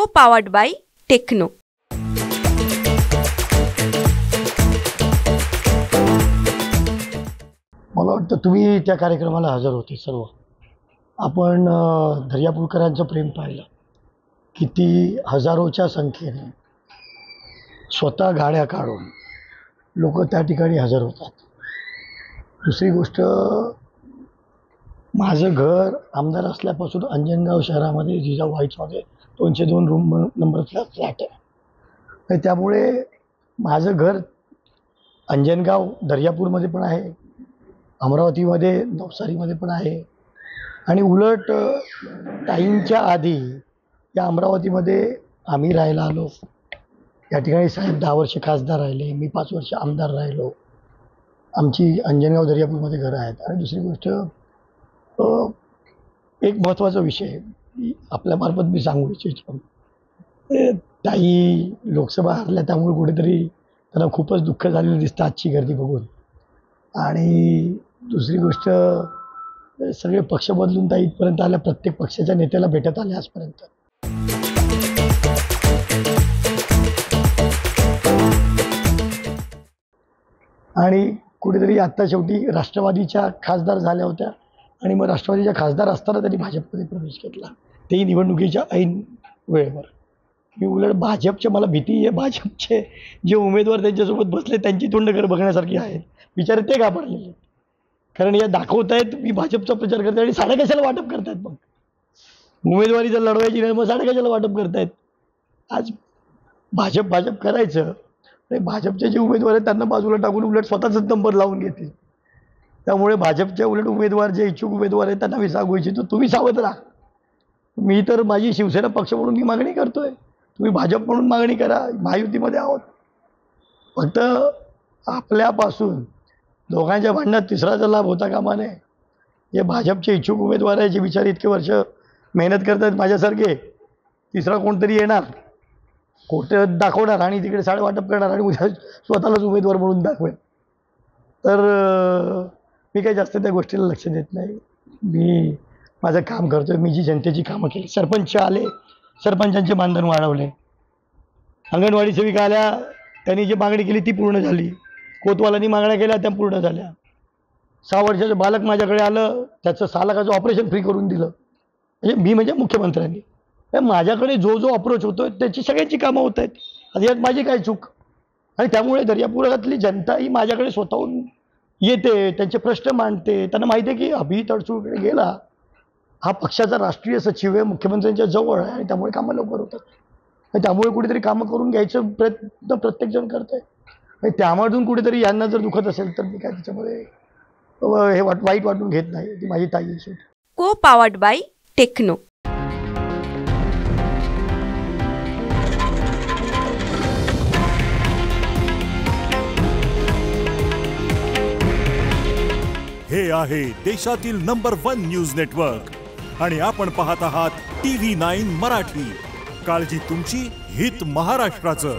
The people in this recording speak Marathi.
Co-powered by Techno. मला वाटतं तुम्ही त्या कार्यक्रमाला हजर होते सर्व. आपण दर्यापूरकरांचं प्रेम पाहिलं. किती हजारोच्या संख्येने स्वतः गाड्या काढून लोक त्या ठिकाणी हजर होतात. दुसरी गोष्ट, माझं घर आमदार असल्यापासून अंजनगाव शहरामध्ये जिजाऊ हाईट्समध्ये 202 रूम नंबर फ्लॅट आहे. त्यामुळे माझं घर अंजनगाव दर्यापूरमध्ये पण आहे, अमरावतीमध्ये नवसारीमध्ये पण आहे. आणि उलट टाईमच्या आधी या अमरावतीमध्ये आम्ही राहायला आलो. या ठिकाणी साहेब 10 वर्ष खासदार राहिले, मी 5 वर्ष आमदार राहिलो. आमची अंजनगाव दर्यापूरमध्ये घरं आहेत. आणि दुसरी गोष्ट, एक महत्त्वाचा विषय आपल्यामार्फत मी सांगू इच्छितो. ताई लोकसभा हरल्या, त्यामुळे कुठेतरी त्यांना खूपच दुःख झालेलं दिसतं आजची गर्दी बघून. आणि दुसरी गोष्ट, सगळे पक्ष बदलून ताई इथपर्यंत आल्या, प्रत्येक पक्षाच्या नेत्याला भेटत आले आजपर्यंत. आणि कुठेतरी आत्ता शेवटी राष्ट्रवादीच्या खासदार झाल्या होत्या आणि मग राष्ट्रवादीच्या खासदार असताना त्यांनी भाजपमध्ये प्रवेश घेतला, तेही निवडणुकीच्या ऐन वेळेवर. मी उलट भाजपचे, मला भीती आहे, भाजपचे जे उमेदवार त्यांच्यासोबत बसले त्यांची तोंडकर बघण्यासारखी आहेत. बिचारे ते घाबरलेले, कारण या दाखवत आहेत मी भाजपचा प्रचार करते आणि साड्या कशाला वाटप करतायत. मग उमेदवारी जर लढवायची नाही, मग साड्या कशाला वाटप करतायत. आज भाजप करायचं, भाजपचे जे उमेदवार आहेत त्यांना बाजूला टाकून उलट स्वतःचाच नंबर लावून घेतील. त्यामुळे भाजपच्या उलट उमेदवार, जे इच्छुक उमेदवार आहेत त्यांना मी सांगू इच्छितो, तुम्ही सावध राहा. मी तर माझी शिवसेना पक्ष म्हणून मी मागणी करतोय, तुम्ही भाजप म्हणून मागणी करा. महायुतीमध्ये आहोत. फक्त आपल्यापासून दोघांच्या भांडणात तिसराचा लाभ होता कामा नये. जे भाजपचे इच्छुक उमेदवार आहे, जे बिचारे इतके वर्ष मेहनत करतात माझ्यासारखे, तिसरा कोणतरी येणार, खोटं दाखवणार आणि तिकडे साडे वाटप करणार आणि उद्या स्वतःलाच उमेदवार म्हणून दाखवेल. तर मी काही जास्त त्या गोष्टीला लक्ष देत नाही. मी माझं काम करतोय. मी जी जनतेची कामं केली, सरपंच आले, सरपंचांचे मानधन वाढवले, अंगणवाडी सेविका आल्या, त्यांनी जी मागणी केली ती पूर्ण झाली, कोतवालांनी मागण्या केल्या त्या पूर्ण झाल्या. 6 वर्षाचं बालक माझ्याकडे आलं, त्याचं 6 लाखाचं ऑपरेशन फ्री करून दिलं. म्हणजे मुख्यमंत्र्यांनी माझ्याकडे जो अप्रोच होतोय त्याची सगळ्यांची कामं होत आहेत. आता यात माझी काय चूक. आणि त्यामुळे दर्यापुरातली जनता ही माझ्याकडे स्वतःहून येते, त्यांचे प्रश्न मांडते. त्यांना माहिती आहे की अभि तडसूकडे गेला हा पक्षाचा राष्ट्रीय सचिव आहे, मुख्यमंत्र्यांच्या जवळ आहे, आणि त्यामुळे कामं लवकर होतात. आणि त्यामुळे कुठेतरी कामं करून घ्यायचं प्रयत्न प्रत्येकजण करत आहे. आणि त्यामधून कुठेतरी यांना जर दुखत असेल तर मी काय त्याच्यामध्ये हे वाईट वाटून घेत नाही. ती माझी ताई आहे. Co-powered by Techno. हे आहे देशातील नंबर 1 न्यूज नेटवर्क आणि आपण पाहत आहात TV9 मराठी. काळजी तुमची, हित महाराष्ट्राचं.